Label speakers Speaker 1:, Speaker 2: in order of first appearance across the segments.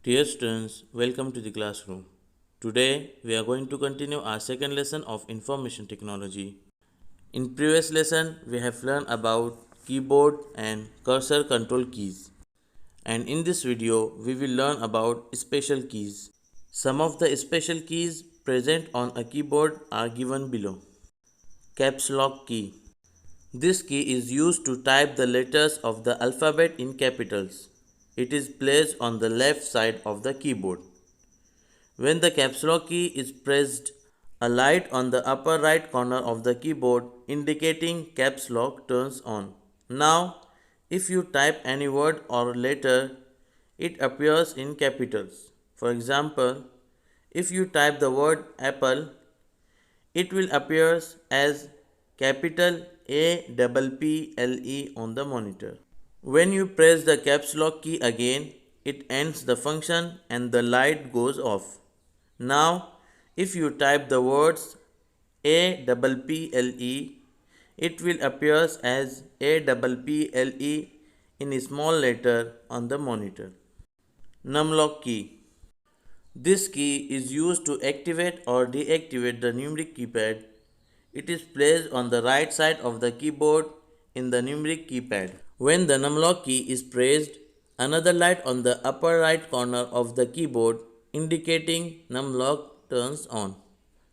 Speaker 1: Dear students, welcome to the classroom. Today we are going to continue our second lesson of information technology. In previous lesson we have learned about keyboard and cursor control keys. And in this video we will learn about special keys. Some of the special keys present on a keyboard are given below. Caps lock key. This key is used to type the letters of the alphabet in capitals. It is placed on the left side of the keyboard. When the caps lock key is pressed, a light on the upper right corner of the keyboard indicating caps lock turns on. Now, if you type any word or letter, it appears in capitals. For example, if you type the word apple, it will appear as capital APPLE on the monitor. When you press the caps lock key again, it ends the function and the light goes off. Now, if you type the words APPLE, it will appear as APPLE in a small letter on the monitor. Numlock key. This key is used to activate or deactivate the numeric keypad. It is placed on the right side of the keyboard in the numeric keypad. When the numlock key is pressed, another light on the upper right corner of the keyboard indicating numlock turns on.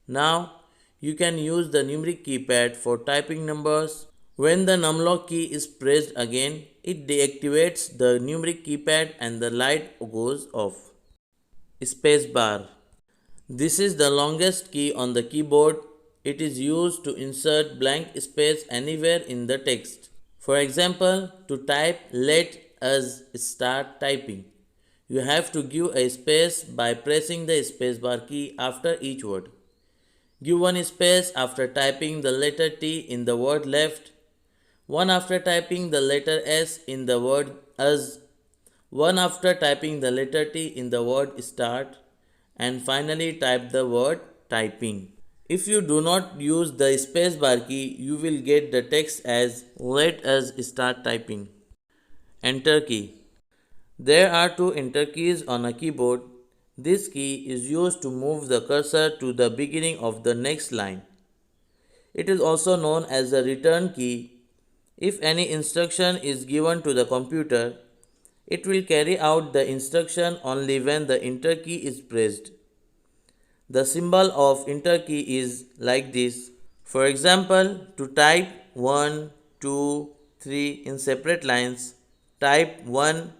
Speaker 1: Now, you can use the numeric keypad for typing numbers. When the numlock key is pressed again, it deactivates the numeric keypad and the light goes off. Spacebar. This is the longest key on the keyboard. It is used to insert blank space anywhere in the text. For example, to type let us start typing, you have to give a space by pressing the spacebar key after each word. Give one space after typing the letter T in the word left, one after typing the letter S in the word us, one after typing the letter T in the word start, and finally type the word typing. If you do not use the spacebar key, you will get the text as let us start typing. Enter key. There are two enter keys on a keyboard. This key is used to move the cursor to the beginning of the next line. It is also known as the return key. If any instruction is given to the computer, it will carry out the instruction only when the enter key is pressed. The symbol of enter key is like this. For example, to type 1, 2, 3 in separate lines, type 1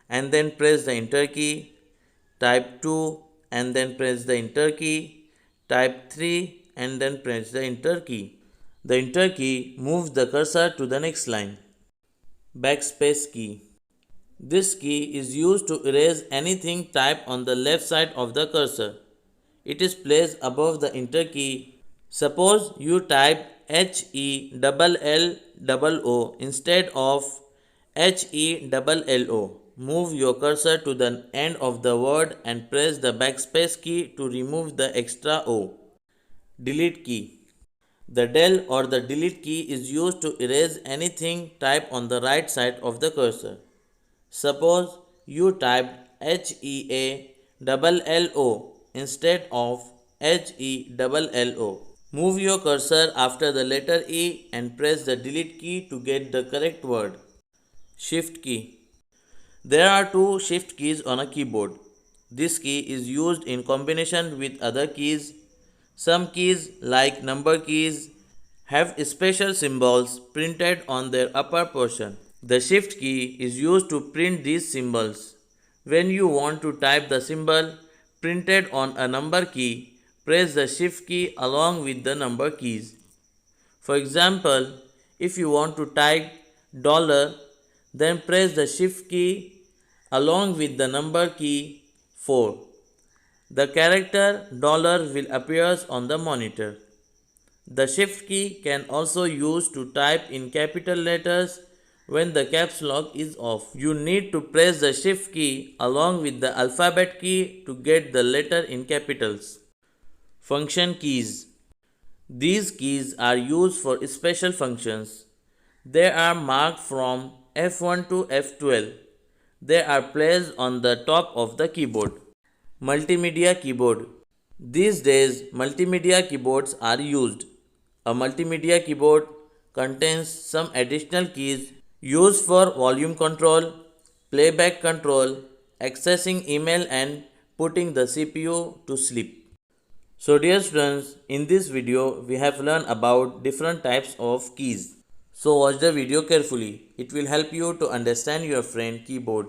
Speaker 1: and then press the enter key, type 2 and then press the enter key, type 3 and then press the enter key. The enter key moves the cursor to the next line. Backspace key. This key is used to erase anything typed on the left side of the cursor. It is placed above the enter key. Suppose you type HELLO instead of HELLO. Move your cursor to the end of the word and press the backspace key to remove the extra O. Delete key. The del or the delete key is used to erase anything typed on the right side of the cursor. Suppose you typed HEALLO instead of HELLO. Move your cursor after the letter E and press the delete key to get the correct word. Shift key. There are two shift keys on a keyboard. This key is used in combination with other keys. Some keys, like number keys, have special symbols printed on their upper portion. The shift key is used to print these symbols. When you want to type the symbol printed on a number key, press the shift key along with the number keys. For example, if you want to type dollar, then press the shift key along with the number key 4. The character dollar will appear on the monitor. The shift key can also used to type in capital letters when the caps lock is off. You need to press the shift key along with the alphabet key to get the letter in capitals. Function keys. These keys are used for special functions. They are marked from F1 to F12. They are placed on the top of the keyboard. Multimedia keyboard. These days, multimedia keyboards are used. A multimedia keyboard contains some additional keys used for volume control, playback control, accessing email, and putting the CPU to sleep. So dear students, in this video we have learned about different types of keys. So watch the video carefully. It will help you to understand your friend keyboard